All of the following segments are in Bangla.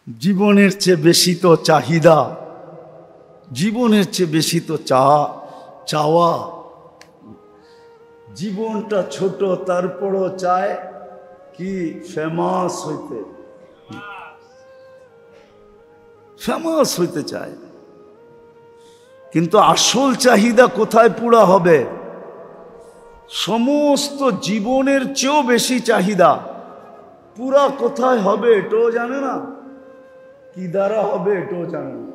জীবনের চেয়ে বেশি তো চাহিদা, জীবনের চেয়ে বেশি তো চাওয়া। জীবনটা ছোট, তারপরও চায় কি ফেমাস হইতে চায়। কিন্তু আসল চাহিদা কোথায় পুরা হবে? সমস্ত জীবনের চেয়েও বেশি চাহিদা পুরা কোথায় হবে এটাও জানে না, কি দ্বারা হবে এটাও জানে না।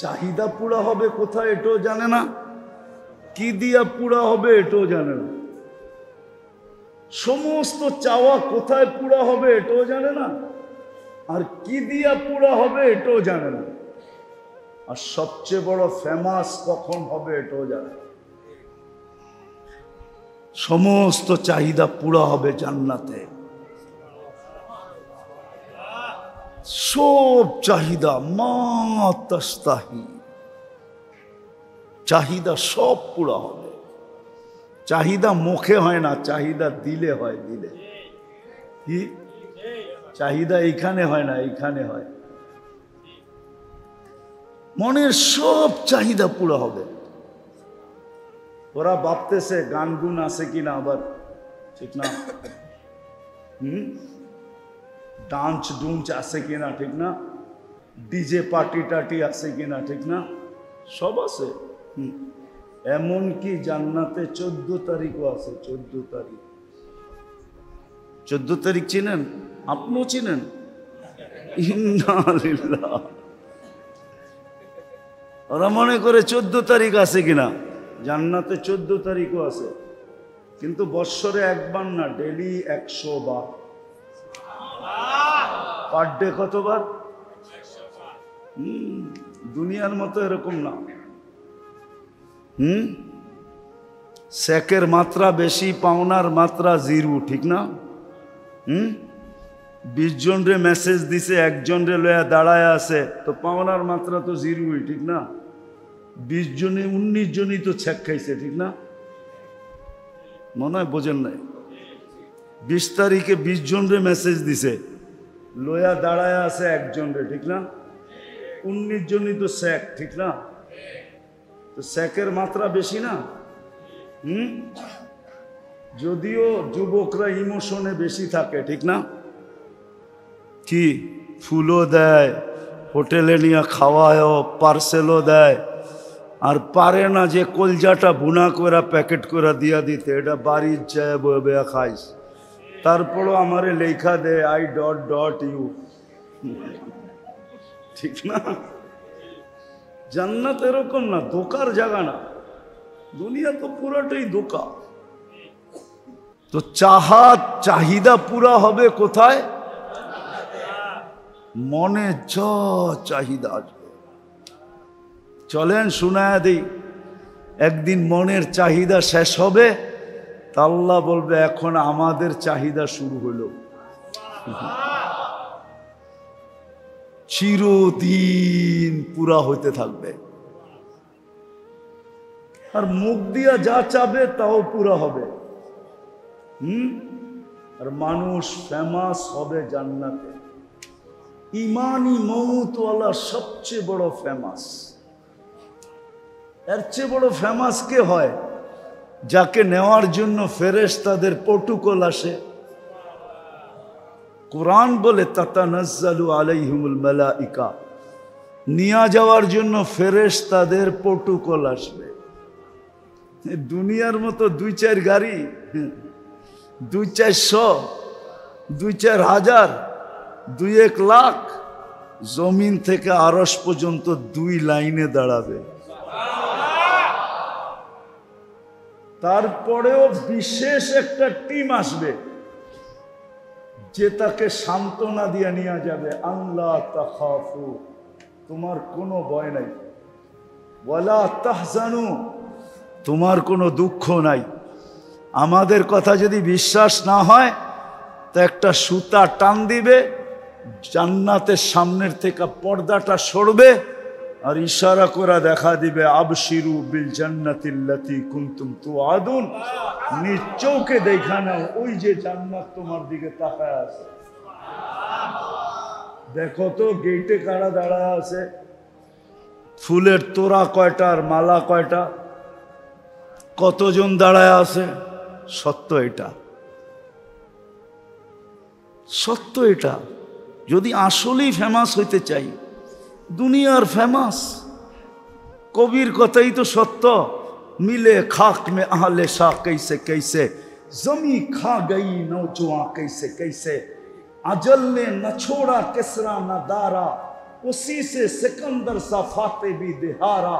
চাহিদা পুরা হবে কোথায় এটাও জানে না, কি দিয়া পুরা হবে এটাও জানে না। সমস্ত চাওয়া কোথায় পুরা হবে এটাও জানে না, আর কি দিয়া পুরা হবে এটাও জানে না। আর সবচেয়ে বড় ফেমাস কখন হবে এটাও জানে না। সমস্ত চাহিদা পুরা হবে জান্নাতে। সব চাহিদা মা তাস্তাহি, চাহিদা সব পুরা হবে। চাহিদা মুখে হয় না, চাহিদা দিলে হয়। দিলে কি চাহিদা এইখানে হয় না, এইখানে হয়। মনের সব চাহিদা পুরা হবে। ওরা ভাবতেছে গান গুন আছে কিনা, আবার ঠিক না, ডান্স ডুন্স আছে কিনা ঠিক না, ডিজে পার্টি টাটি আছে কিনা ঠিক না, সব আছে। এমনকি জান্নাতে 14 তারিখও আছে। 14 তারিখ, 14 তারিখ চিনেন? আপনিও চিনেন? ইন্না লিল্লাহ। ওরা মনে করে 14 তারিখ আছে কিনা, জান্নাতে 14 তারিখও আছে। কিন্তু বৎসরে একবার না, ডেলি 100 বার। পার ডে কতবার? দুনিয়ার মতো এরকম না। সেকের মাত্রা বেশি, পাওনার মাত্রা 0, ঠিক না? 20 জন রে মেসেজ দিছে, একজন রে লয়া দাঁড়ায় আছে, তো পাওনার মাত্রা তো 0, ঠিক না? 20 জনে 19 জনই তো ছেক খাইছে, ঠিক না? মনে হয় বোঝেন নাই। 20 তারিখে 20 জন রে মেসেজ দিছে, লয়া দাঁড়ায় আছে একজন রে, ঠিক না? 19 জনই তো ছেক, ঠিক না? তো ছেকের মাত্রা বেশি না? যদিও যুবকরা ইমোশনে বেশি থাকে, ঠিক না? কি ফুলও দেয়, হোটেলে নিয়ে খাওয়ায়ও, পার্সেলও দেয়। আর পারে না যে কলজাটা ভুনা করে প্যাকেট করে দিয়া দিতে, এটা বাড়ির যায় বয়ে খাইস। তারপরও আমারে লেখা দে I.U, ঠিক না? জান্নাত এরকম না, ধোকার জায়গা না। দুনিয়া তো পুরাটাই ধোকা। তো চাহিদা পুরা হবে কোথায়? মনে চাহিদা আসবে। চলেন শুনায়া দিই, একদিন মনের চাহিদা শেষ হবে, তা আল্লাহ বলবে এখন আমাদের চাহিদা শুরু হলো। চিরদিন পুরা হইতে থাকবে। আর মুখ দিয়া যা চাবে তাও পুরা হবে। আর মানুষ ফেমাস হবে জান্নাতে। ইমানি মৌতওয়ালা সবচেয়ে বড় ফেমাস। এর চেয়ে বড় ফেমাস কে হয়? যাকে নেওয়ার জন্য ফেরেশতাদের প্রটোকল আসে। কুরআন বলে তাতানাজ্জালু আলাইহিমুল মালাইকা, নিয়ে যাওয়ার জন্য ফেরেশতাদের প্রটোকল আসবে। দুনিয়ার মতো 2-4 গাড়ি, 2-400, 2-4 হাজার, 2-1 লাখ জমিন থেকে আরশ পর্যন্ত 2 লাইনে দাঁড়াবে। তারপরেও বিশেষ একটা টিম আসবে যে তাকে সান্ত্বনা দিয়ে নিয়ে যাবে। আল্লাহ তাখাফু, তোমার কোনো ভয় নাই। ওয়ালা তাহজানু, তোমার কোনো দুঃখ নাই। আমাদের কথা যদি বিশ্বাস না হয় তো একটা সুতা টান দিবে, জান্নাতের সামনের থেকে পর্দাটা সরবে, আর ইশারা করে দেখা দিবে আবশিরু বিল জান্নাতিল্লাতী কুনতুম তুআদুন। নিজ চোখে দেখা নাও, ওই যে জান্নাত তোমার দিকে তাকায় আছে। দেখো তো গেটে কারা দাঁড়ায় আছে, ফুলের তোড়া কয়টা আর মালা কয়টা, কতজন দাঁড়ায় আছে। সত্য এটা, সত্য এটা। যদি আসলেই ফেমাস হইতে চাই, দুনিয়ার ফেমাস, কবির কথাই তো সত্য। মিলে খাক মে আহলে শাহ कैसे कैसे, जमी खा गई नौजवां कैसे कैसे, अजल ने न छोड़ा किसरा न दारा, उसी से सिकंदर सा फाते भी दिहारा,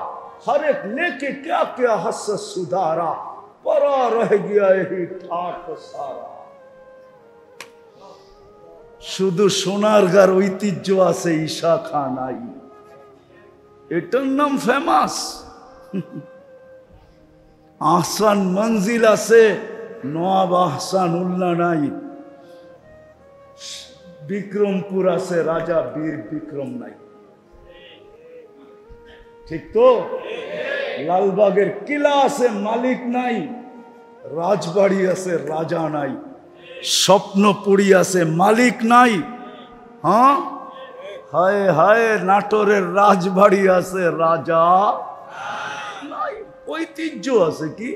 हर एक लेके क्या क्या हस सुधारा, परा रह गया यही ठाट सारा। শুধু সোনারগাঁর ঐতিহ্য আছে, ঈশা খান নাই, এটার নাম ফেমাস। আহসান মঞ্জিল আছে, নওয়াব আহসান উল্লাহ নাই। বিক্রমপুর আছে, রাজা বীর বিক্রম নাই। ঠিক তো? লালবাগের কিলা আছে, মালিক নাই। রাজবাড়ি আছে, রাজা নাই। স্বপ্নপুরী আছে, মালিক নাই। হ্যাঁ, হায় হায়, নাটোরের রাজবাড়ি আছে, রাজা নাই। ঐতিহ্য আছে কি?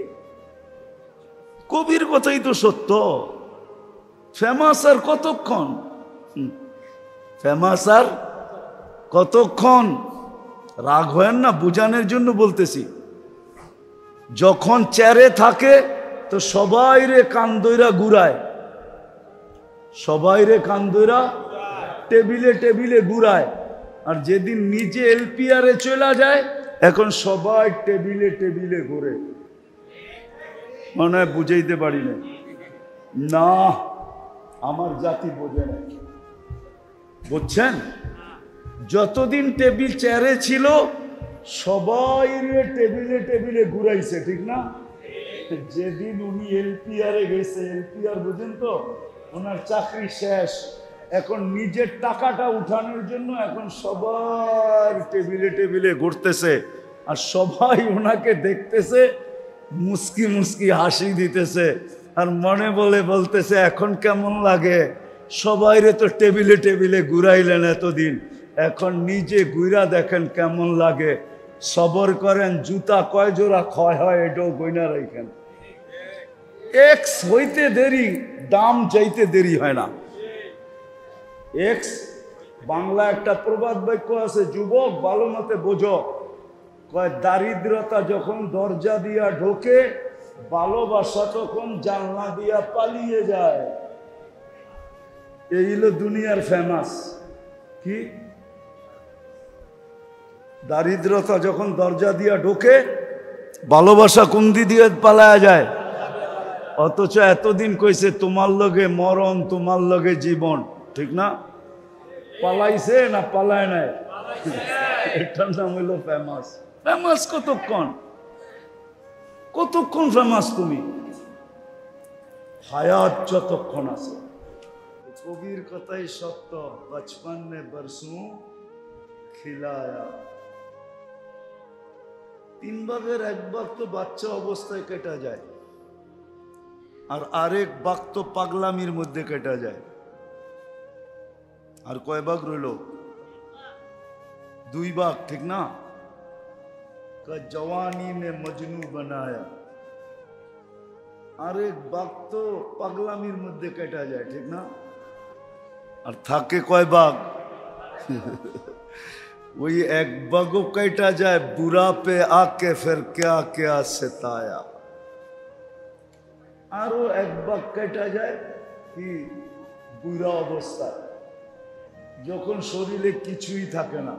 কবির কথাই তো সত্য। ফেমাস আর কতক্ষণ? ফেমাস আর কতক্ষণ? রাগ হয় না, বুঝানোর জন্য বলতেছি। যখন চেয়ারে থাকে তো সবাই রে কান্দইরা ঘুরায়, সবাই রে কান্দইরা টেবিলে টেবিলে ঘুরায়। আর যেদিন নিজে এলপিআরে চলে যায়, এখন সবাই টেবিলে টেবিলে ঘুরে। মনে হয় বুঝাইতে পারি না। না, আমার জাতি বোঝে না। বুঝছেন? যতদিন টেবিল চেয়ারে ছিল, সবাই রে টেবিলে টেবিলে ঘুরাইছে, ঠিক না? যেদিন উনি এলপিআরে গেছে, এলপিআর বুঝেন তো, ওনার চাকরি শেষ, এখন নিজের টাকাটা উঠানোর জন্য এখন সবার টেবিলে টেবিলে ঘুরতেছে। আর সবাই ওনাকে দেখতেছে, মুস্কি মুস্কি হাসি দিতেছে, আর মনে বলে বলতেছে, এখন কেমন লাগে? সবাইরে তো টেবিলে টেবিলে ঘুরাইলেন এতদিন, এখন নিজে ঘুরা দেখেন কেমন লাগে। সবর করেন, জুতা কয় জোড়া ক্ষয় হয় এটাও গয়না রাখেন। এক্স হইতে দেরি, দাম চাইতে দেরি হয় না। এক্স, বাংলা একটা প্রবাদ বাক্য আছে, যুবক ভালো মতে বোঝো, কয় দারিদ্রতা যখন দরজা দিয়া ঢোকে, ভালোবাসা তখন জানলা দিয়া পালিয়ে যায়। এই হলো দুনিয়ার ফেমাস। কি? দারিদ্রতা যখন দরজা দিয়া ঢোকে, ভালোবাসা কুন্দি দিয়ে পালায়া যায়। অথচ এতদিন কইছে তোমার লগে মরণ, তোমার লগে জীবন, ঠিক না? পালাইছে না পালায় নাই? এটার নাম হইল ফেমাস। ফেমাস কতক্ষণ? কতক্ষণ ফেমাস তুমি? হায়াত যতক্ষণ আছে। কবির কথাই সত্য, বচপন মে বরসু খিলায়া। 3 ভাগের 1 ভাগ তো বাচ্চা অবস্থায় কেটে যায়, আর আরেক ভাগ তো পাগলামির মধ্যে কেটে যায়। আর কয় ভাগ রইল? 2 ভাগ, ঠিক না? জওয়ানি নে মজনু বানায়া। আরেক ভাগ তো পাগলামির মধ্যে কেটে যায়, ঠিক না? আর থাকে কয় ভাগ? ওই 1 ভাগও কেটে যায় বুড়া পে আকে ফির ক্যা ক্যা সতায়া। আরো 1 ভাগ কেটে যায় কি? বুড়া অবস্থা, যখন শরীরে কিছুই থাকে না।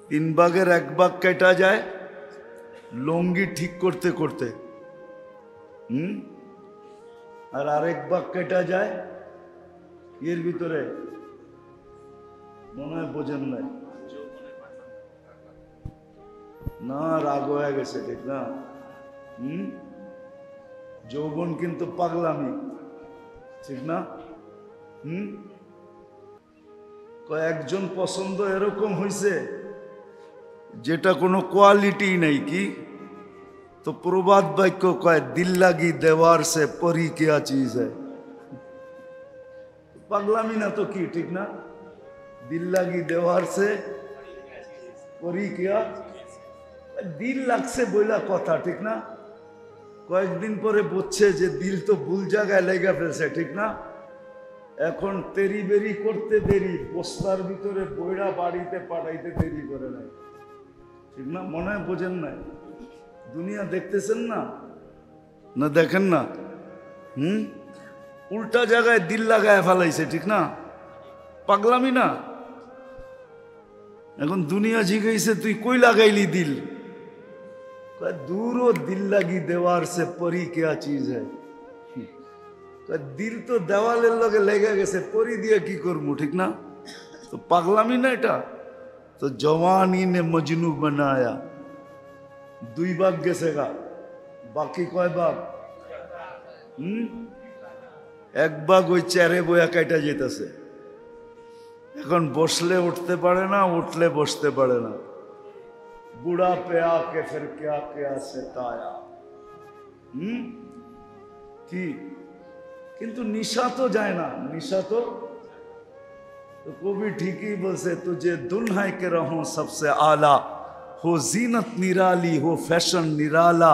3 ভাগের 1 ভাগ কেটে যায় লঙ্গি ঠিক করতে করতে, আর আরেক ভাগ কেটে যায় এর ভিতরে, মনে হয় বোঝেন নাই না, রাগ হয়ে গেছে, ঠিক না? যৌবন কিন্তু পাগলামি, ঠিক না? কয়েকজন পছন্দ এরকম হইছে যেটা কোনো কোয়ালিটি নাই। কি? তো প্রবাদ বাক্য কয়, দিল লাগি দেওয়ার সে পরি কেয়া চিজ হ্যায়। পাগলামি না তো কি, ঠিক না? दिल लगी देवार से परी क्या दिल লাগছে বইলা কথা ঠিক না কয়েকদিন পরে বুঝছে যে দিল তো ভুল জায়গায় লেগে ফেলছে ঠিক না এখন তেরি বেরি করতে দেরি বস্তার ভিতরে বইরা বাড়িতে পাঠাইতে দেরি করে নাই ঠিক না মনে হয় বোঝেন নাই দুনিয়া দেখতেছেন না না দেখেন না উল্টা জায়গায় দিল লাগায় ফেলাইছে ঠিক না পাগলামি না এখন দুনিয়া জিগাইছে তুই কই লাগাইলি দিল दूरो दिल लगी दीवार से परी क्या चीज है दिल तो देवालेर लगे लेगे गेছে परी दिए की करबो ठीक ना तो पागलामी ना এটা तो जवानी ने मजनू बनाया দুই ভাগ গেছে গা বাকি কয় ভাগ এক ভাগ ওই চেয়ারে বয়া কাটা যেতেছে এখন বসলে উঠতে পারে না উঠলে বসতে পারে না बुढ़ा पे आके फिर क्या क्या सताया कि किंतु निशा तो जाए ना निशा तो कभी ठीक ही बोलसे तुझे दुल्हा के रहो सबसे आला हो जीनत निराली हो फैशन निराला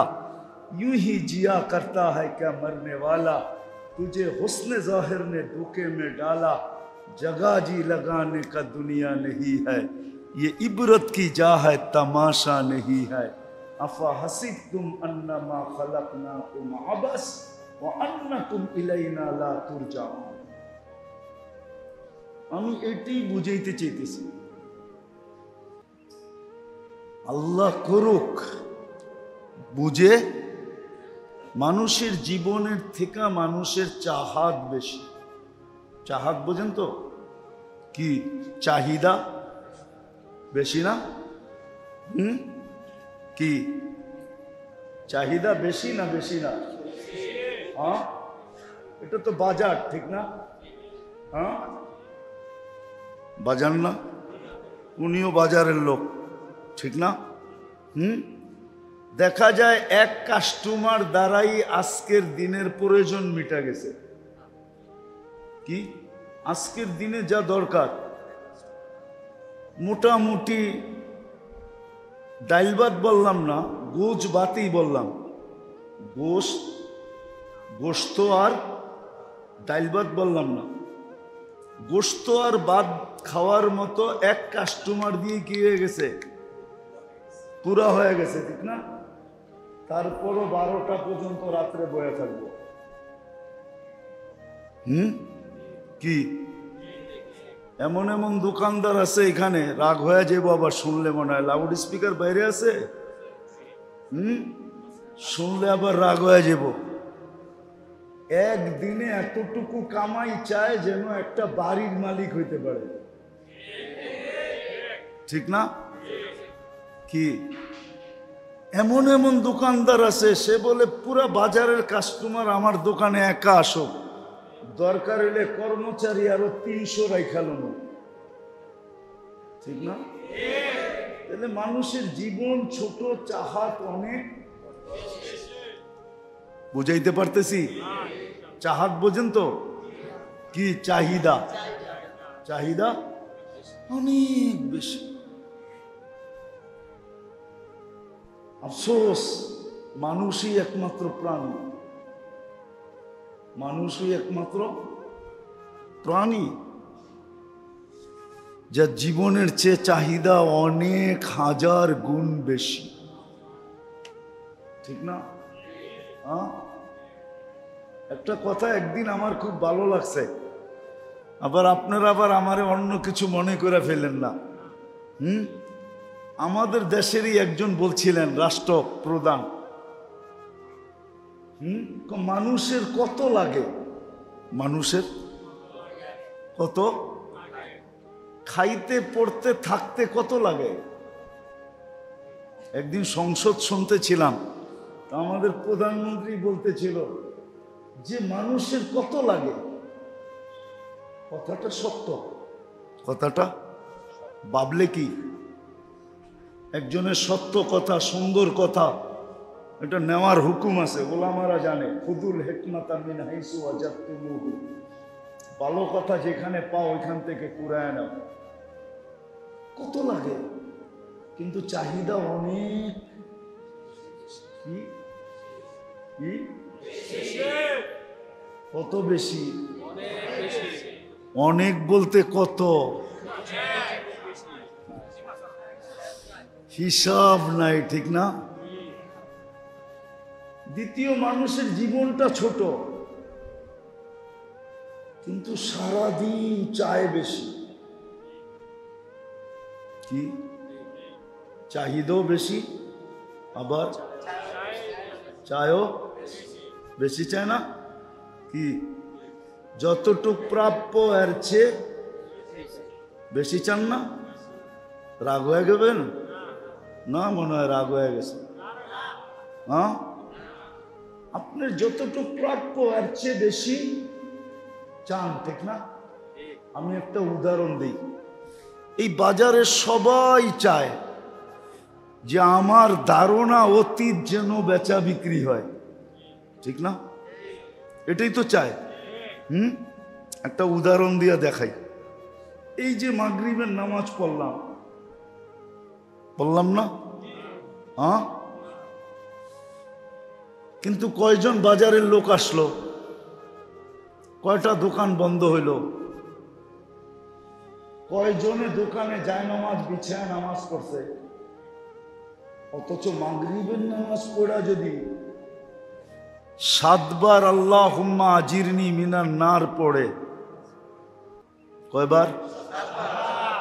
यूं ही जिया करता है क्या मरने वाला तुझे हुस्न ज़ाहिर ने धोखे में डाला जगह जी लगाने का दुनिया नहीं है ये इबरत की जा है तमाशा नहीं है अफा हसिबतुम अन्नमा खलकनाकुम अबस व अन्नकुम इलैना ला तुरजाउन আমি এটাই বুঝাইতে চাইতেছি আল্লাহ করুক বুঝে মানুষের জীবনের থেকে মানুষের চাহাত বেশি চাহাত বোঝেন তো কি চাহিদা বেশি না কি চাহিদা বেশি না হ্যাঁ এটা তো বাজার ঠিক না হ্যাঁ বাজার না উনিও বাজারের লোক ঠিক না দেখা যায় এক কাস্টমার দ্বারাই আজকের দিনের প্রয়োজন মিটা গেছে কি আজকের দিনে যা দরকার মোটামুটি ডাইল ভাত বললাম না গোছ ভাতই বললাম গোশত আর ডাইল ভাত বললাম না গোশত আর ভাত খাওয়ার মতো এক কাস্টমার দিয়ে কি হয়ে গেছে পুরা হয়ে গেছে ঠিক না তারপরও 12টা পর্যন্ত রাত্রে বয়ে থাকবো কি এমন এমন দোকানদার আছে এখানে রাগ হয়ে যাবো আবার শুনলে মনে হয় লাউড স্পিকার বাইরে আছে শুনলে আবার রাগ হয়ে যাব একদিনে এতটুকু কামাই চায় যেন একটা বাড়ির মালিক হইতে পারে ঠিক না কি এমন এমন দোকানদার আছে সে বলে পুরা বাজারের কাস্টমার আমার দোকানে একা আসুক দরকার হলে কর্মচারী আরো 300 রাইখালো না ঠিক না তাহলে মানুষের জীবন ছোট চাহাত অনেক বুঝাইতে পারতেছি চাহাত বোঝেন তো কি চাহিদা চাহিদা অনেক বেশি আফসোস মানুষই একমাত্র প্রাণী মানুষই একমাত্র প্রাণী যা জীবনের চেয়ে চাহিদা অনেক হাজার গুণ বেশি ঠিক না একটা কথা একদিন আমার খুব ভালো লাগছে আবার আপনারা আবার আমারে অন্য কিছু মনে করে ফেলেন না আমাদের দেশেরই একজন বলছিলেন রাষ্ট্রপ্রধান মানুষের কত লাগে মানুষের কত খাইতে পড়তে থাকতে কত লাগে একদিন সংসদ শুনতেছিলাম আমাদের প্রধানমন্ত্রী বলতেছিল যে মানুষের কত লাগে কথাটা সত্য কথাটা ভাবলে কি একজনের সত্য কথা সুন্দর কথা এটা নেওয়ার হুকুম আছে ওলামারা জানে খুদুল হিকমাতা মিন হাইসু ওয়াজাদতুমুহু ভালো কথা যেখানে পাও ওইখান থেকে কুড়ায় নাও কত লাগে, কিন্তু চাহিদা অনেক। কি কি কত বেশি? অনেক বলতে কত? হিসাব নাই, ঠিক না? দ্বিতীয়, মানুষের জীবনটা ছোট, কিন্তু সারাদিন চায় বেশি। কি চাহিদাও বেশি, আবার চায়ও বেশি, চায় না? কি যতটুক প্রাপ্য এর চেয়ে বেশি চান না? রাগ হয়ে গেবেন না? মনে হয় রাগ হয়ে গেছে। হ্যাঁ, আপনার যতটুক প্রাপ্য এর চেয়ে বেশি চান, ঠিক না? আমি একটা উদাহরণ দিই। এই বাজারে সবাই চায় যে আমার ধারণা অতীত যেন বেচা বিক্রি হয়, ঠিক না? এটাই তো চায়। একটা উদাহরণ দিয়ে দেখাই। এই যে মাগরিবের নামাজ পড়লাম না? হ্যাঁ, কিন্তু কয়জন বাজারের লোক আসলো? কয়টা দোকান বন্ধ হইল? কয়জনে দোকানে যায় নামাজ বিছায় নামাজ পড়ছে? অথচ মাগরিবের নামাজ পড়া যদি 7 বার আল্লাহুম্মা আজিরনি মিনান নার পড়ে, কয়বার?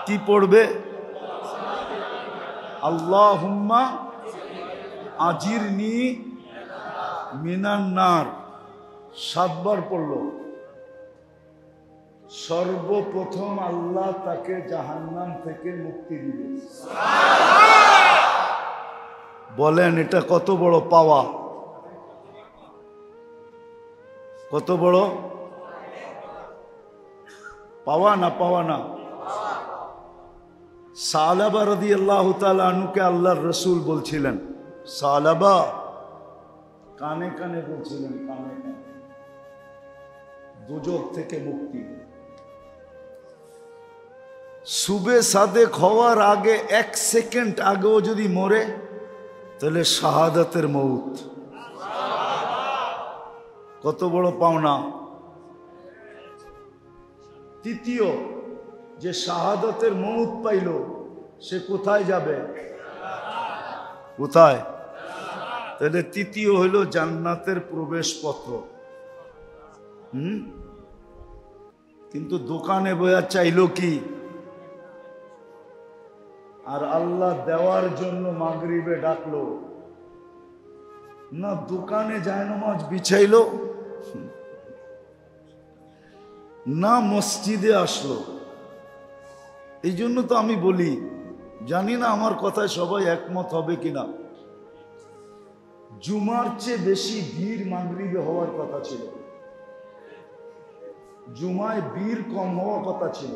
কি পড়বে? আল্লাহুম্মা আজিরনি মিনান নার 7 বার পড়ল। সর্বপ্রথম আল্লাহ তাকে জাহান্নাম থেকে মুক্তি দিবে। বলেন এটা কত বড় পাওয়া? কত বড় পাওয়া না? পাওয়া না? সালাবা রাদিয়াল্লাহু তাআলা আনহুকে আল্লাহর রাসূল বলছিলেন, সালাবা, কানে কানে বলছিলেন, কানে কানে, দোজখ থেকে মুক্তি। সুবে সাদেক হওয়ার আগে 1 সেকেন্ড আগেও যদি মরে তাহলে শাহাদাতের মউত। কত বড় পাওনা! তৃতীয়, যে শাহাদাতের মউত পাইল সে কোথায় যাবে? কোথায়? তাহলে তৃতীয় হইল জান্নাতের প্রবেশপত্র। কিন্তু দোকানে বইয়া চাইল কি? আর আল্লাহ দেওয়ার জন্য মাগরিবে ডাকলো না, দোকানে জায়নামাজ বিছাইলো না, মসজিদে আসলো। এই জন্য তো আমি বলি, জানি না আমার কথায় সবাই একমত হবে কিনা, জুমার চেয়ে বেশি ভিড় মাগরিবে হওয়ার কথা ছিল, জুমায় ভিড় কম হওয়ার কথা ছিল।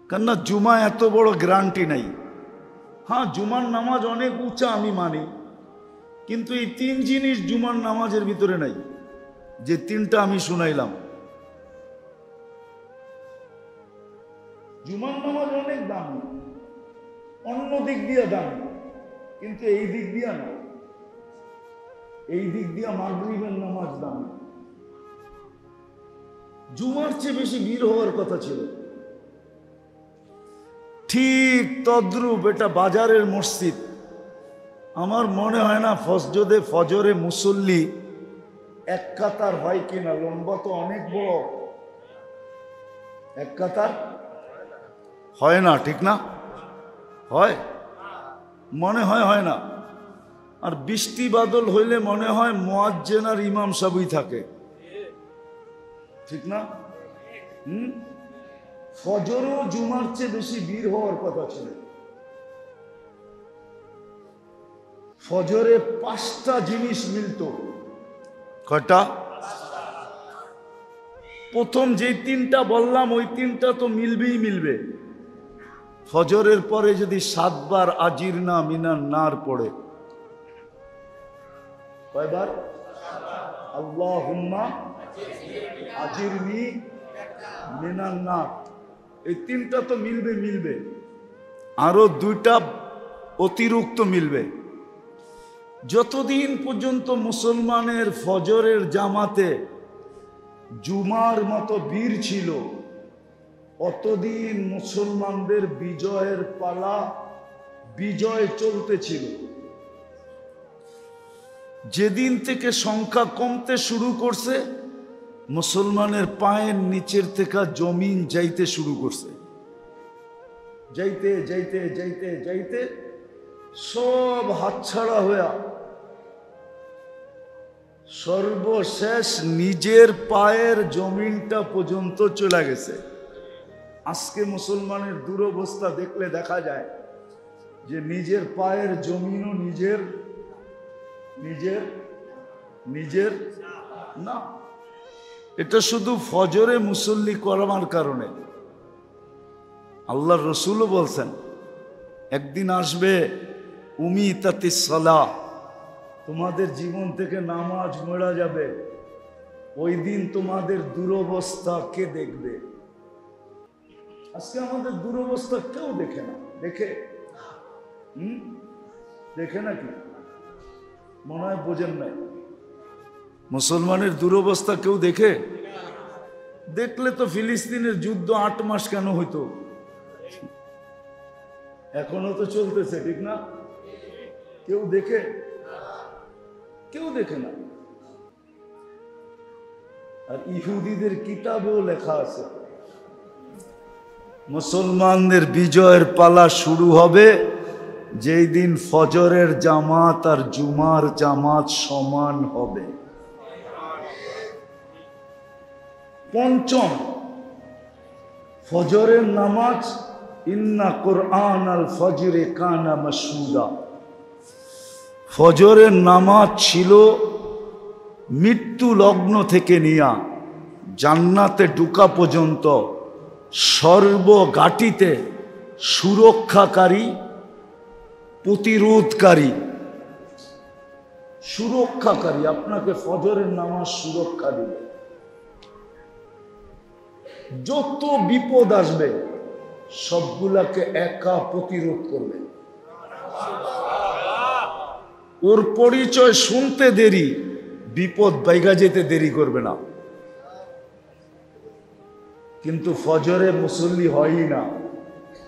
কেননা জুমা এত বড় গ্যারান্টি নাই। হ্যাঁ, জুমার নামাজ অনেক উঁচা আমি মানি, কিন্তু এই 3 জিনিস জুমার নামাজের ভিতরে নাই, যে 3টা আমি শুনাইলাম। জুমার নামাজ অনেক দামি, অন্য দিক দিয়ে দামি, কিন্তু এই দিক দিয়া না। এই দিক দিয়া মাগরিবের নামাজ দামি। জুমার চেয়ে বেশি ভিড় হওয়ার কথা ছিল। ঠিক তদ্রূপ এটা বাজারের মসজিদ। আমার মনে হয় না ফজরে মুসল্লি 1 কাতার হয় কিনা, লম্বা তো অনেক বড়, 1 কাতার হয় না, ঠিক না? হয়? মনে হয় না। আর বৃষ্টি বাদল হইলে মনে হয় মুয়াজ্জিন আর ইমাম সবই থাকে, ঠিক না? ফজরও জুমার চেয়ে বেশি ভিড় হওয়ার কথা ছিল। ফজরে 5টা জিনিস মিলত। কয়টা? প্রথম যে 3টা বললাম ওই 3টা তো মিলবে। ফজরের পরে যদি 7 বার আজিরনা মিনান নার পড়ে, কয়বার? আল্লাহুম্মা আজিরনি মিনান নার। এই তিনটা তো মিলবে মিলবে, আরো দুইটা অতিরিক্ত মিলবে। যতদিন পর্যন্ত মুসলমানের ফজরের জামাতে জুমার মতো বীর ছিল, অতদিন মুসলমানদের বিজয়ের পালা, বিজয় চলতেছিল। যেদিন থেকে সংখ্যা কমতে শুরু করছে, মুসলমানের পায়ের নিচের থেকে জমিন যাইতে শুরু করছে। যাইতে যাইতে যাইতে যাইতে সব হাতছাড়া হইয়া সর্বশেষ নিজের পায়ের জমিনটা পর্যন্ত চলে গেছে। আজকে মুসলমানের দুরবস্থা দেখলে দেখা যায় যে নিজের পায়ের জমিনও নিজের নিজের নিজের না। এটা শুধু ফজরে মুসল্লি করার কারণে। আল্লাহর রসুলও বলছেন, একদিন আসবে উমিতাতিস সালাহ, তোমাদের জীবন থেকে নামাজ মরা যাবে। ওই দিন তোমাদের দুরবস্থা কে দেখবে? আজকে আমাদের দুরবস্থা কেউ দেখে না। দেখে? দেখে নাকি? মনে হয় বোঝেন নাই। মুসলমানের দুরবস্থা কেউ দেখে? দেখলে তো ফিলিস্তিনের যুদ্ধ 8 মাস কেন হইতো? এখনো তো চলতেছে, ঠিক না? কেউ দেখে? কেউ দেখে না। আর ইহুদিদের কিতাবেও লেখা আছে, মুসলমানদের বিজয়ের পালা শুরু হবে যেই দিন ফজরের জামাত আর জুমার জামাত সমান হবে। পঞ্চম, ফজরের নামাজ, ইন্না কুরআন আল ফজরে কানা মাশহুদা। ফজরের নামাজ ছিল মৃত্যু লগ্ন থেকে নিয়া জান্নাতে ঢুকা পর্যন্ত সর্বঘাটিতে সুরক্ষাকারী, প্রতিরোধকারী, সুরক্ষাকারী। আপনাকে ফজরের নামাজ সুরক্ষা দিবে। যত বিপদ আসবে সবগুলাকে একা প্রতিরোধ করবে। ওর পরিচয় শুনতে দেরি, বিপদ বাইগা যেতে দেরি করবে না। কিন্তু ফজরে মুসল্লি হয়ই না,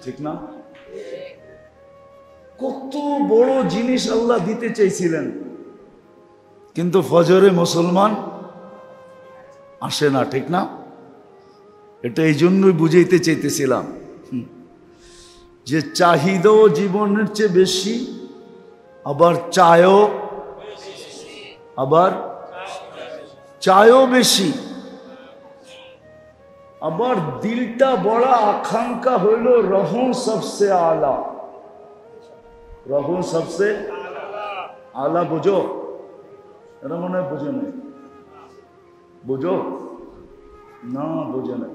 ঠিক না? কত বড় জিনিস আল্লাহ দিতে চাইছিলেন, কিন্তু ফজরে মুসলমান আসে না, ঠিক না? এটা এই জন্যই বুঝাইতে চাইতেছিলাম যে চাহিদাও জীবনের চেয়ে বেশি, আবার চায়ও বেশি, আবার দিলটা বড় আকাঙ্ক্ষা হইল রহু সবসে আলা। রহু সবসে আলা বুঝো? এরা মনে হয় বুঝে নাই। বুঝো না? বুঝে নাই।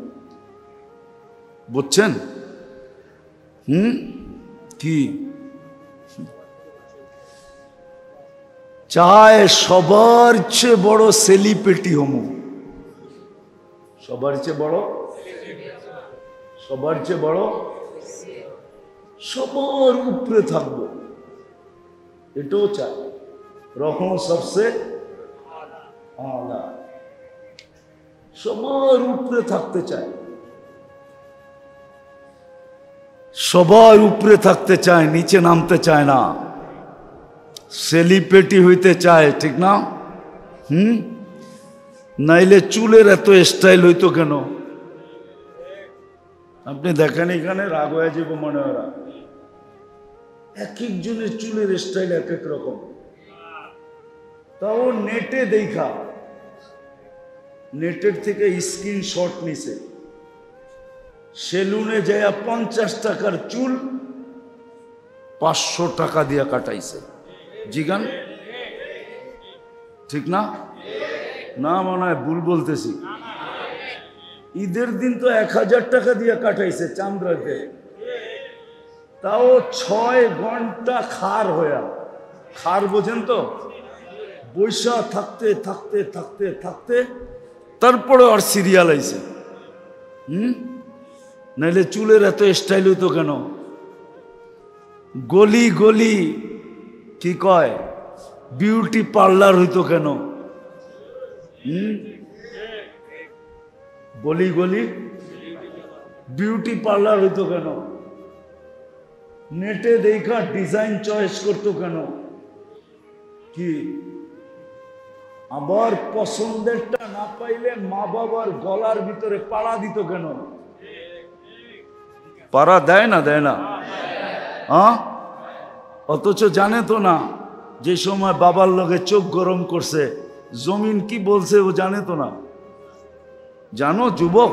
বুঝছেন? কি চায়? সবার চেয়ে বড় সেলিব্রিটি হমু। সবার চেয়ে বড়, সবার চেয়ে বড়, সবার উপরে থাকবো, এটাও চায়। রহম সবসে আলা, সবার উপরে থাকতে চায়, সবার উপরে থাকতে চায়, নিচে নামতে চায় না। সেলিব্রিটি হইতে চায়, ঠিক না? নাইলে চুলের এত স্টাইল হইতো কেন? আপনি দেখেন এখানে রাগ হয়ে যাবো মনে হয়। এক একজনের চুলের স্টাইল এক এক রকম। তাও নেটে দেখা, নেটের থেকে স্ক্রিনশট নিছে, সেলুনে যায় 50 টাকার চুল 500 টাকা দিয়া কাটাইছে। জিগান, ঠিক না? না মনে হয় ভুল বলতেছি। ঈদের দিন তো 1000 টাকা দিয়ে কাটাইছে চামড়াতে, তাও 6 ঘন্টা খার হইয়া। খার বোঝেন তো? বৈশা থাকতে থাকতে থাকতে থাকতে তারপরে আর সিরিয়াল আইছে। নাইলে চুলের এত স্টাইল হইতো কেন? গলি গলি কি কয় বিউটি পার্লার হইতো কেন? গলি গলি বিউটি পার্লার হইতো কেন? নেটে দেখা ডিজাইন চয়েস করতো কেন? কি আবার পছন্দেরটা না পাইলে মা বাবার গলার ভিতরে পাড়া দিত কেন? পাড়া দেয় না? দেয় না? অথচ জানে তো না যে সময় বাবার লগে চোখ গরম করছে জমিন কি বলছে ও জানে তো না। জানো যুবক?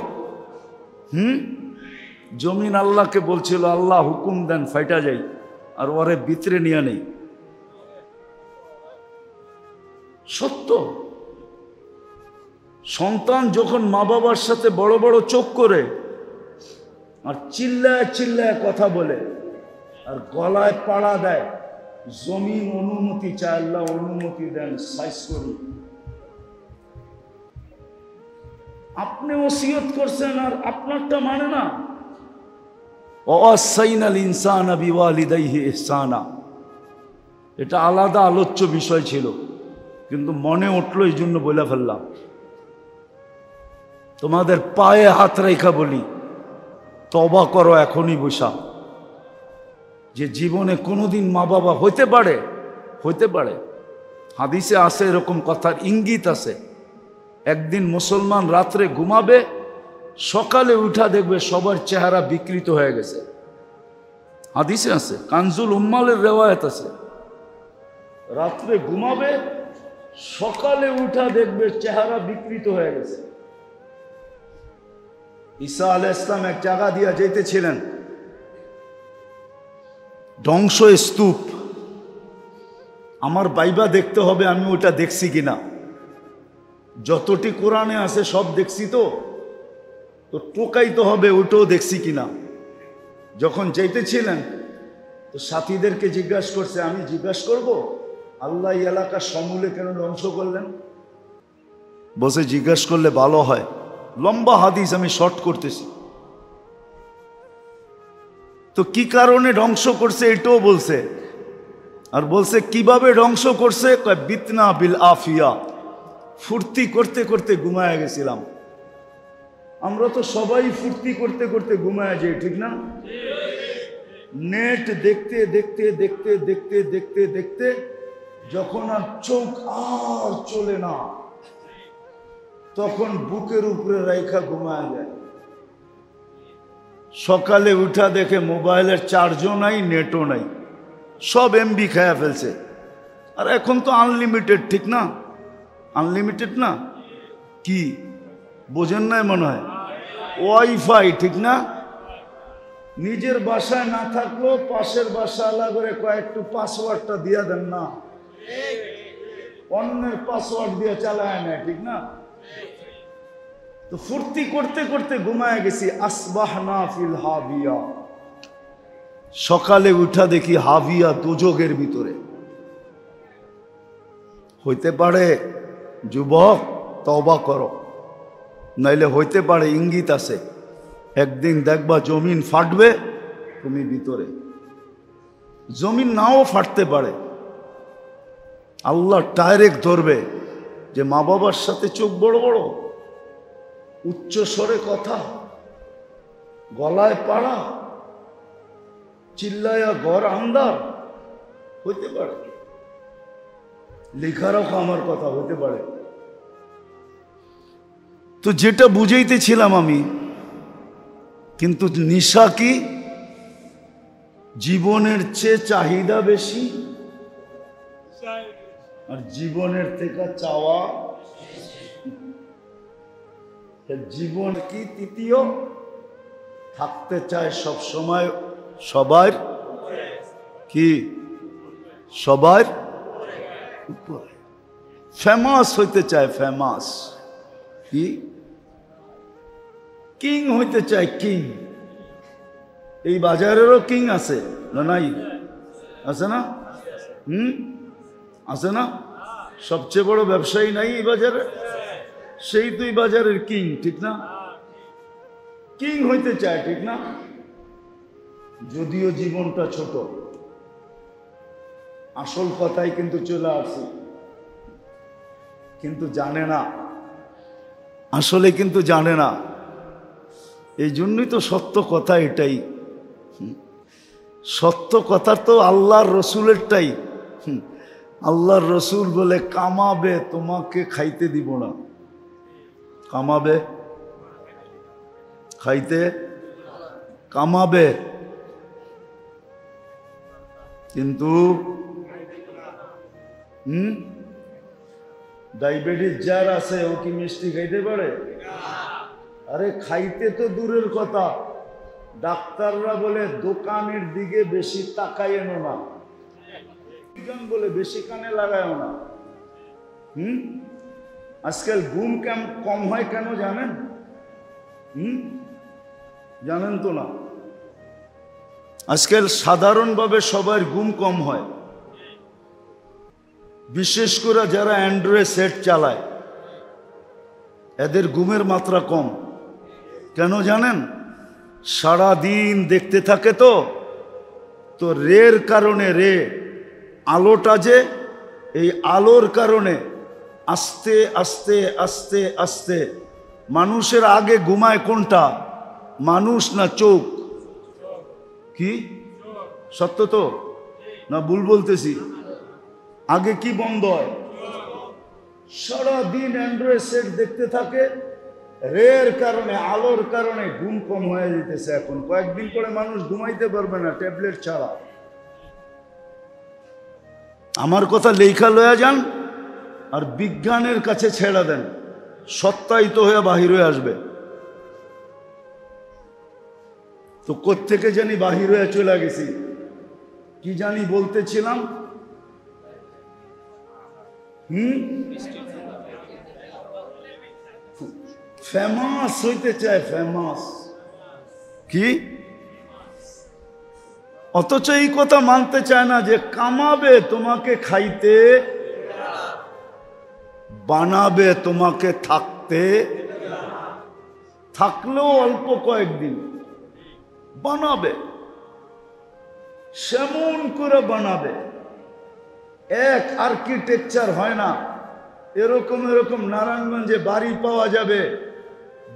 জমিন আল্লাহকে বলছিল আল্লাহ হুকুম দেন ফাইটা যাই, আর ওরে ভিতরে নিয়ে নেই। সত্য। সন্তান যখন মা বাবার সাথে বড় বড় চোখ করে আর চিল্লায় চিল্লায় কথা বলে আর গলায় পাড়া দেয়, জমিন অনুমতি চায়, আল্লাহ অনুমতি দেন সাইজ করি। আপনি ওসিয়ত করছেন আর আপনারটা মানে না। ওয়াসাইনাল ইনসানা বিওয়ালিদাইহি ইহসানা, এটা আলাদা আলোচ্য বিষয় ছিল, কিন্তু মনে উঠলো এই জন্য বলে ফেললাম। তোমাদের পায়ে হাত রেখা বলি, তওবা করো এখনই বসা, যে জীবনে কোনোদিন মা বাবা হইতে পারে, হইতে পারে। হাদিসে আছে এরকম কথার ইঙ্গিত আছে। একদিন মুসলমান রাত্রে ঘুমাবে, সকালে উঠা দেখবে সবার চেহারা বিকৃত হয়ে গেছে। হাদিসে আছে, কানজুল উম্মালের রেওয়ায়াত আছে। রাত্রে ঘুমাবে, সকালে উঠা দেখবে চেহারা বিকৃত হয়ে গেছে। ঈসা আলাইহিস সালাম এক জায়গা দিয়া যেতেছিলেন, ধ্বংস স্তূপ। আমার বাইবা দেখতে হবে আমি ওটা দেখছি কিনা। যতটি কোরআনে আছে সব দেখছি, তো টোকাইতে হবে ওটাও দেখছি কিনা। যখন যেতেছিলেন তো সাথীদেরকে জিজ্ঞাসা করছে, আমি জিজ্ঞাসা করব আল্লাহ এই এলাকা সমূলে কেন ধ্বংস করলেন? বসে জিজ্ঞাসা করলে ভালো হয়। লম্বা হাদিস, আমি শর্ট করতেছি। তো কি কারণে ধ্বংস করছে এটাও বলছে, আর বলছে কিভাবে ধ্বংস করছে। বিতনা বিল আফিয়া, ফুর্তি করতে করতে ঘুমায় গেছিলাম। আমরা তো সবাই ফুর্তি করতে করতে ঘুমায় যাই, ঠিক না? নেট দেখতে দেখতে দেখতে দেখতে দেখতে দেখতে যখন আর চোখ আর চলে না, তখন বুকের উপরে রাইখা ঘুমায় যায়। সকালে উঠা দেখে মোবাইলের চার্জও নাই, নেটও নাই, সব এমবি খায়া ফেলছে। আর এখন তো আনলিমিটেড, ঠিক না? আনলিমিটেড না, কি বোঝেন নাই মনে হয়? ওয়াইফাই, ঠিক না? নিজের বাসায় না থাকলেও পাশের বাসা আলাদা করে কয়েকটু পাসওয়ার্ডটা দিয়া দেন না, অন্যের পাসওয়ার্ড দিয়ে চালায় না, ঠিক না? তো ফুর্তি করতে করতে ঘুমায় গেছি। আসবাহনা ফিল হাবিয়া, সকালে উঠা দেখি হাবিয়া, দোজখের ভিতরে। হইতে পারে যুবক তওবা করো, নাইলে হইতে পারে ইঙ্গিত আছে একদিন দেখবা জমিন ফাটবে, তুমি ভিতরে। জমিন নাও ফাটতে পারে, আল্লাহ ডাইরেক্ট ধরবে যে মা বাবার সাথে চোখ বড় বড়, উচ্চ স্বরে কথা, গলায় পাড়া, চিল্লায়া ঘর আন্দার। হইতে পারে, লেখারও আমার কথা হতে পারে। তো যেটা বুঝাইতেছিলাম আমি, কিন্তু নিশা কি জীবনের চেয়ে চাহিদা বেশি, আর জীবনের থেকে চাওয়া। জীবন কি তৃতীয়, থাকতে চায় সব সময় সবার কি, সবার উপরে। ফেমাস হইতে চায়, ফেমাস কি, কিং হইতে চায়, কিং। এই বাজারেরও কিং আছে না? নাই? আছে না? আছে না? সবচেয়ে বড় ব্যবসায়ী নাই এই বাজারে? সেই তুই বাজারের কিং, ঠিক না? কিং হইতে চায়, ঠিক না? যদিও জীবনটা ছোট, আসল কথাই কিন্তু চলে আসে, কিন্তু জানে না, আসলে কিন্তু জানে না। এই জন্যই তো সত্য কথা এটাই, সত্য কথা তো আল্লাহর রসুলেরটাই। আল্লাহর রসুল বলে কামাবে তোমাকে খাইতে দিব না, কামাবে খাইতে, কামাবে কিন্তু ডায়াবেটিস যার আছে ও কি মিষ্টি খাইতে পারে? আরে খাইতে তো দূরের কথা, ডাক্তাররা বলে দোকানের দিকে বেশি তাকাইও না, বলে বেশি কানে লাগায়ও না। আজকাল ঘুম কম হয় কেন জানেন? জানেন তো না? আজকাল সাধারণভাবে সবার ঘুম কম হয়, বিশেষ করে যারা অ্যান্ড্রয়েড সেট চালায় এদের ঘুমের মাত্রা কম। কেন জানেন? সারা দিন দেখতে থাকে তো রের কারণে, রে আলোটা যে, এই আলোর কারণে আস্তে আস্তে আস্তে আস্তে মানুষের আগে ঘুমায় কোনটা? মানুষ না চোখ? কি সত্য তো না ভুল বলতেছি? আগে কি বন্ধ হয়? সারাদিন অ্যান্ড্রয়েড সেট দেখতে থাকে, রের কারণে, আলোর কারণে ঘুম কম হয়ে যেতেছে। এখন কয়েকদিন পরে মানুষ ঘুমাইতে পারবে না ট্যাবলেট ছাড়া। আমার কথা লেখা লয়া যান আর বিজ্ঞানের কাছে ছেড়ে দেন, সত্যায়িত হয়ে বাহির হয়ে আসবে। তো কোত্থেকে জানি বাহির হয়ে চলে গেছি, কি জানি বলতেছিলাম। ফেমাস হইতে চায়, ফেমাস কি, অথচ এই কথা মানতে চায় না যে কামাবে তোমাকে খাইতে, বানাবে তোমাকে থাকতে, থাকলেও অল্প কয়েকদিন বানাবে, সেমন করে বানাবে। এক আর্কিটেকচার হয় না, এরকম এরকম নারায়ণগঞ্জে বাড়ি পাওয়া যাবে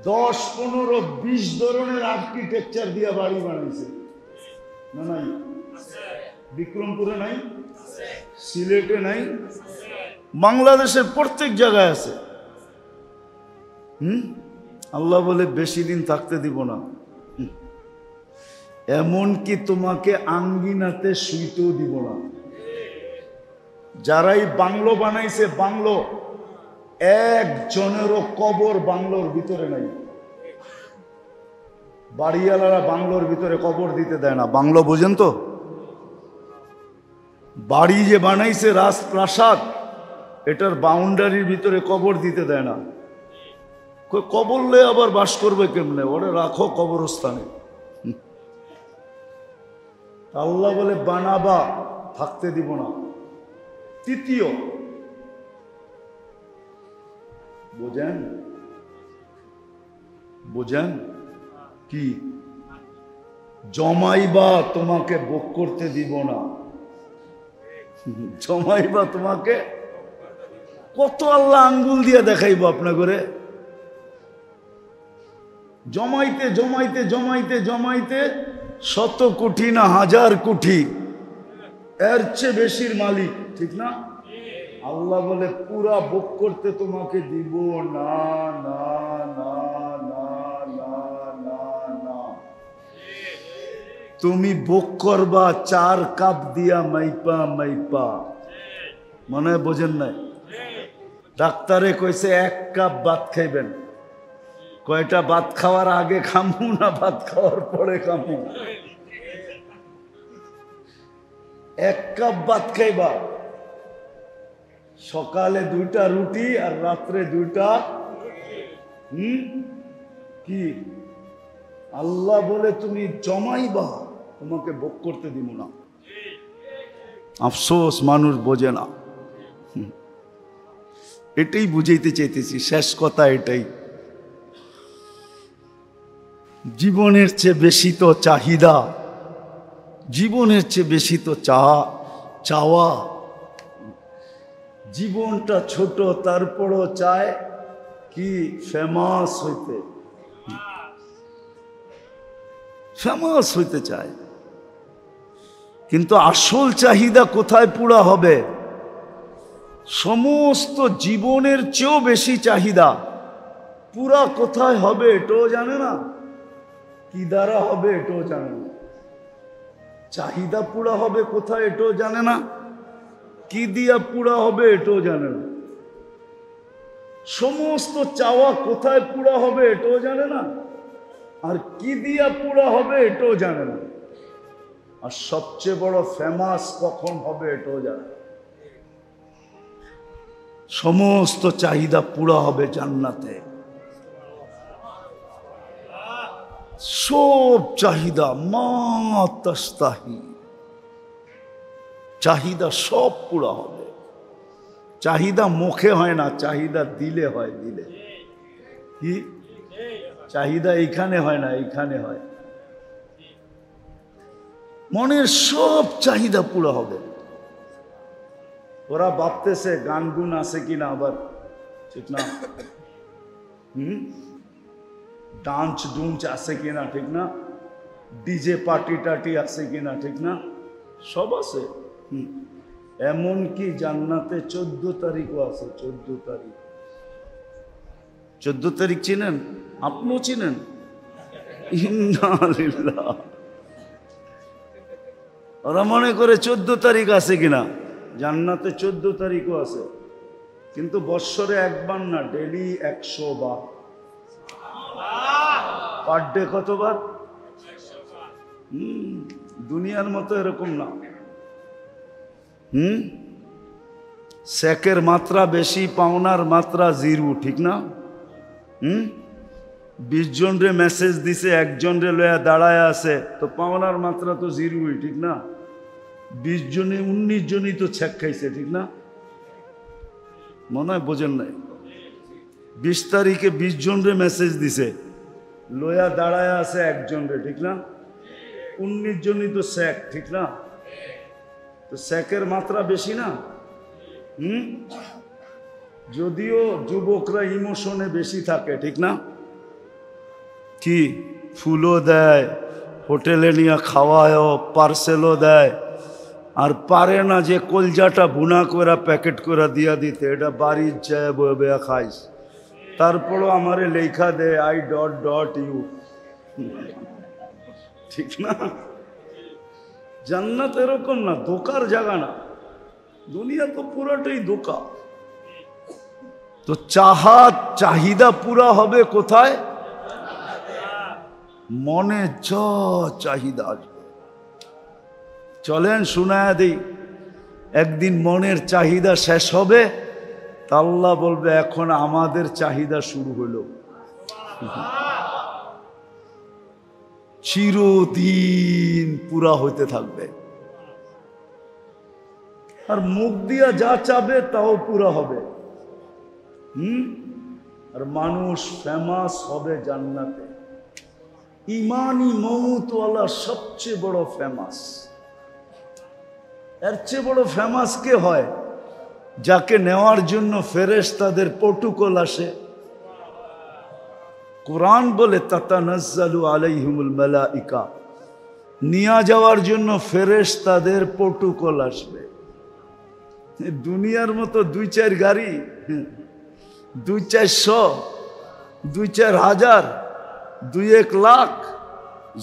10, 15, 20 ধরনের আর্কিটেকচার দিয়ে বাড়ি বানাইছে না? নাই? বিক্রমপুরে নাই, সিলেটে নাই, বাংলাদেশের প্রত্যেক জায়গায় আছে। আল্লাহ বলে বেশি দিন থাকতে দিব না, এমনকি তোমাকে আঙ্গিনাতে শুইতেও দিব না। যারাই বাংলো বানাইছে, বাংলো একজনেরও কবর বাংলোর ভিতরে নাই। বাড়িওয়ালারা বাংলোর ভিতরে কবর দিতে দেয় না। বাংলো বোঝেন তো? বাড়ি যে বানাইছে রাজপ্রাসাদ, এটার বাউন্ডারির ভিতরে কবর দিতে দেয় না। কবর লে আবার বাস করবে কেমনে? ওরে রাখো কবরস্থানে। আল্লাহ বলে বানাবা, থাকতে দিব না। তৃতীয়, বোঝেন? বোঝেন কি? জমাইবা, তোমাকে ভোগ করতে দিব না। জমাইবা তোমাকে, কত আল্লাহ আঙ্গুল দিয়ে দেখাইব আপনা করে। জমাইতে জমাইতে জমাইতে জমাইতে 100 কোটি না 1000 কোটি, এর চেয়ে বেশির মালিক, ঠিক না? আল্লাহ বলে পুরা ভোগ করতে তোমাকে দিব না, না না না না না না। তুমি ভোগ করবা 4 কাপ দিয়া মাইপা মাইপা। মনে হয় বোঝেন নাই? ডাক্তারে কইছে 1 কাপ ভাত খাইবেন। কয়টা ভাত খাওয়ার আগে খামু না ভাত খাওয়ার পরে খামু? 1 কাপ ভাত খাইবা, সকালে 2টা রুটি আর রাত্রে 2টা। কি আল্লাহ বলে তুমি জমাইবা, তোমাকে ভোগ করতে দিব না। আফসোস মানুষ বোঝে না। এটাই বুঝাইতে চাইতেছি, শেষ কথা এটাই। জীবনের চেয়ে বেশি তো চাহিদা, জীবনের চেয়ে বেশি তো চাওয়া। জীবনটা ছোট, তারপরও চায় কি ফেমাস হইতে চায়। কিন্তু আসল চাহিদা কোথায় পুরা হবে? সমস্ত জীবনের চেয়েও বেশি চাহিদা পুরা কোথায় হবে এটাও জানে না, কি দ্বারা হবে এটাও জানে না। চাহিদা পুরা হবে কোথায় এটাও জানে না, কি দিয়া পুরা হবে এটাও জানে না। সমস্ত চাওয়া কোথায় পুরা হবে এটাও জানে না, আর কি দিয়া পুরা হবে এটাও জানে না। আর সবচেয়ে বড় ফেমাস কখন হবে এটাও জানে না। সমস্ত চাহিদা পুরা হবে জান্নাতে। সব চাহিদা মা তাস্তাহি, চাহিদা সব পুরা হবে। চাহিদা মুখে হয় না, চাহিদা দিলে হয়। দিলে কি চাহিদা এইখানে হয় না, এইখানে হয়। মনের সব চাহিদা পুরা হবে। ওরা ভাবতেছে গান গুন আছে কিনা, আবার ঠিক না, ডান্স ডুন্স আছে কিনা ঠিক না, ডিজে পার্টি টাটি আছে কিনা ঠিক না, সব আছে। এমনকি জান্নাতে 14 তারিখও আছে। 14 তারিখ, 14 তারিখ চিনেন? আপনিও চিনেন? ইন্না লিল্লাহ। ওরা মনে করে 14 তারিখ আছে কিনা, জান্নাতে 14 তারিখও আছে, কিন্তু বৎসরে একবার না, ডেলি 100 বার। পার ডে কতবার? দুনিয়ার মতো এরকম না। সেকের মাত্রা বেশি, পাওনার মাত্রা 0, ঠিক না? 20 জন রে মেসেজ দিছে, একজন রে লয়া দাঁড়ায় আছে, তো পাওনার মাত্রা তো 0, ঠিক না? 20 জনে 19 জনই তো ছেক খাইছে, ঠিক না? মনে হয় বোঝেন নাই। 20 তারিখে 20 জন রে মেসেজ দিছে, লয়া দাঁড়ায় আছে একজন রে, ঠিক না? 19 জনই তো ছেক, ঠিক না? তো ছেকের মাত্রা বেশি না? যদিও যুবকরা ইমোশনে বেশি থাকে, ঠিক না? কি ফুলও দেয়, হোটেলে নিয়ে খাওয়ায়ও, পার্সেলও দেয়, আর পারে না যে কলজাটা ভুনা করে প্যাকেট করে দিয়া দিতে, এটা বাড়ির যায় বয়ে খাইস। তারপরও আমারে লেখা দেয় I.U, ঠিক না? জান্নাত এরকম না, ধোকার জায়গা না। দুনিয়া তো পুরোটাই ধোকা। তো চাহিদা পুরা হবে কোথায়? মনে যা চাহিদা আসবে। চলেন শোনায়া দিই, একদিন মনের চাহিদা শেষ হবে, তা আল্লাহ বলবে এখন আমাদের চাহিদা শুরু হলো। চিরদিন পুরা হইতে থাকবে, আর মুখ দিয়া যা চাবে তাও পুরা হবে। আর মানুষ ফেমাস হবে জান্নাতে। ইমানি মৌতওয়ালা সবচেয়ে বড় ফেমাস। এর চেয়ে বড় ফেমাস কে হয়? যাকে নেওয়ার জন্য ফেরেশতাদের প্রটোকল আসে। কোরআন বলে তাতানাজ্জালু আলাইহিমুল মালাইকা, নিয়ে যাওয়ার জন্য ফেরেশতাদের প্রটোকল আসবে। দুনিয়ার মতো 2-4 গাড়ি, 2-400, 2-4 হাজার, 2-1 লাখ,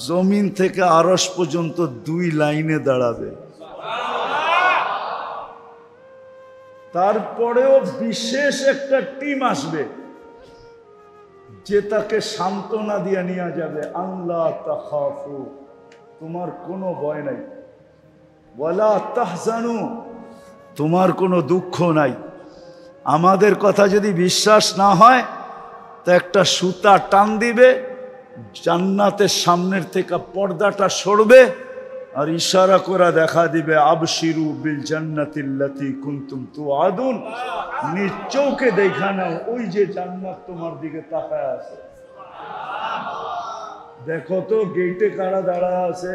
জমিন থেকে আরশ পর্যন্ত 2 লাইনে দাঁড়াবে। তারপরেও বিশেষ একটা টিম আসবে যে তাকে সান্ত্বনা দিয়ে নিয়ে যাবে। আল্লাহ তাখাফু, তোমার কোনো ভয় নাই, ওয়ালা তাহজানু, তোমার কোনো দুঃখ নাই। আমাদের কথা যদি বিশ্বাস না হয় তো একটা সুতা টান দিবে, জান্নাতের সামনের থেকে পর্দাটা সরবে, আর ইশারা করে দেখা দিবে আবশিরু বিল জান্নাতিল্লাতী কুনতুম তুআদুন, নিজ চোখে দেখা নাও ওই যে জান্নাত তোমার দিকে তাকায় আছে। দেখো তো গেটে কারা দাঁড়ায় আছে,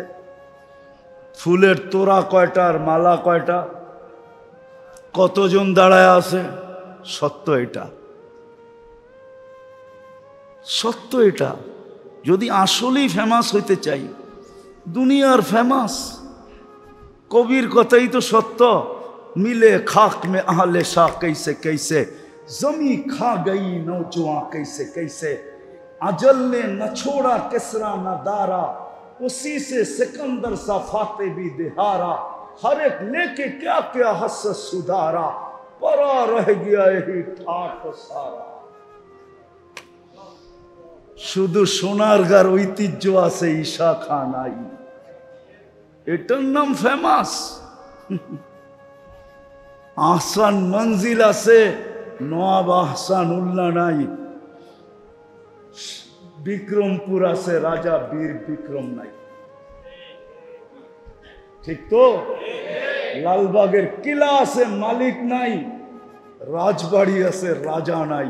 ফুলের তোড়া কয়টা আর মালা কয়টা, কতজন দাঁড়ায় আছে। সত্য এটা, সত্য এটা। যদি আসলেই ফেমাস হইতে চাই, দুনিয়ার ফেমাস, কবির কথাই তো সত্য। মিলে খাক মে আহলে শাহ कैसे कैसे, जमी खा गई नौजवां कैसे कैसे, अजल ने न छोड़ा किसरा न दारा, उसी से सिकंदर सा फाते भी दिहारा, हर एक लेके क्या क्या हस सुधारा, परा रह गया यही ठाट सारा। শুধু সোনারগাঁর ঐতিহ্য আছে, ঈশা খান নাই, এটার নাম ফেমাস। আহসান মঞ্জিল আছে, নওয়াব আহসান উল্লাহ নাই। বিক্রমপুর আছে, রাজা বীর বিক্রম নাই। ঠিক তো? লালবাগের কিলা আছে, মালিক নাই। রাজবাড়ি আছে, রাজা নাই।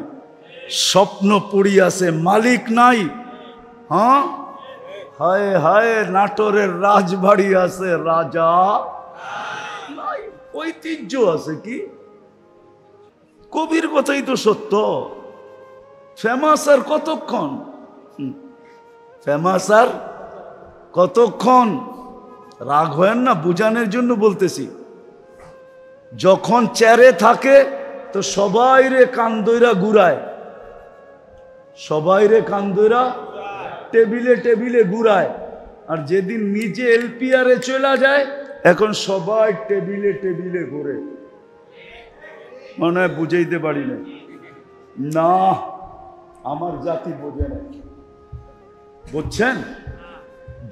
স্বপ্নপুরী আছে, মালিক নাই। হ্যাঁ, হায় হায়, নাটোরের রাজবাড়ি আছে, রাজা নাই। ঐতিহ্য আছে কি? কবির কথাই তো সত্য। ফেমাস আর কতক্ষণ? ফেমাস আর কতক্ষণ? রাগ হয় না, বুঝানোর জন্য বলতেছি। যখন চেয়ারে থাকে তো সবাই রে কান্দইরা ঘুরায়, সবাই রে কান্দইরা টেবিলে টেবিলে ঘুরায়। আর যেদিন নিজে এলপিআরে চলে যায়, এখন সবাই টেবিলে টেবিলে ঘুরে। মনে হয় বুঝাইতে পারি না। না, আমার জাতি বোঝে না। বুঝছেন?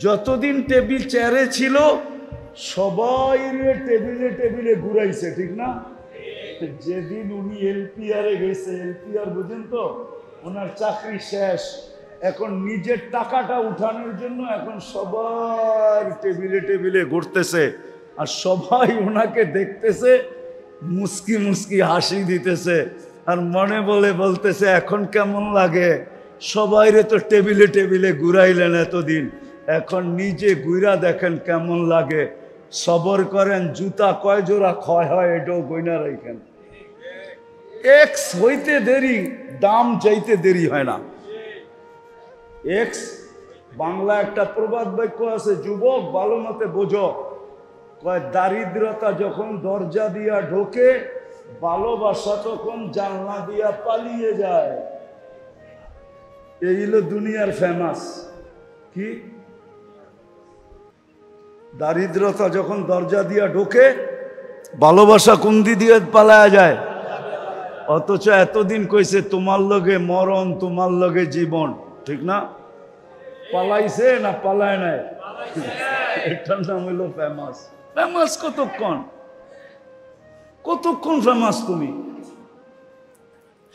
যতদিন টেবিল চেয়ারে ছিল, সবাই টেবিলে টেবিলে ঘুরাইছে, ঠিক না? যেদিন উনি এলপিআরে গেছে, এলপিআর বুঝেন তো, ওনার চাকরি শেষ, এখন নিজের টাকাটা উঠানোর জন্য এখন সবাই টেবিলে টেবিলে ঘুরতেছে। আর সবাই ওনাকে দেখতেছে, মুস্কি মুস্কি হাসি দিতেছে, আর মনে বলে বলতেছে, এখন কেমন লাগে? সবাইরে তো টেবিলে টেবিলে ঘুরাইলেন এতদিন, এখন নিজে ঘুরা দেখেন কেমন লাগে। সবর করেন, জুতা কয় জোড়া ক্ষয় হয় এটাও গয়না রাখেন। এক্স হইতে দেরি, দাম চাইতে দেরি হয় না। এক্স, বাংলা একটা প্রবাদ বাক্য আছে, যুবক ভালো মতে বোঝো, কয় দারিদ্রতা যখন দরজা দিয়া ঢোকে, ভালোবাসা তখন জানলা দিয়া পালিয়ে যায়। এই হলো দুনিয়ার ফেমাস। কি? দারিদ্রতা যখন দরজা দিয়া ঢোকে, ভালোবাসা কুন্দি দিয়ে পালায়া যায়। অথচ এতদিন কইছে তোমার লগে মরণ, তোমার লগে জীবন, ঠিক না? পালাইছে না পালায় নাই? এটার নাম হইল ফেমাস। ফেমাস কতক্ষণ? কতক্ষণ ফেমাস তুমি?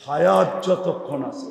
হায়াত যতক্ষণ আছে।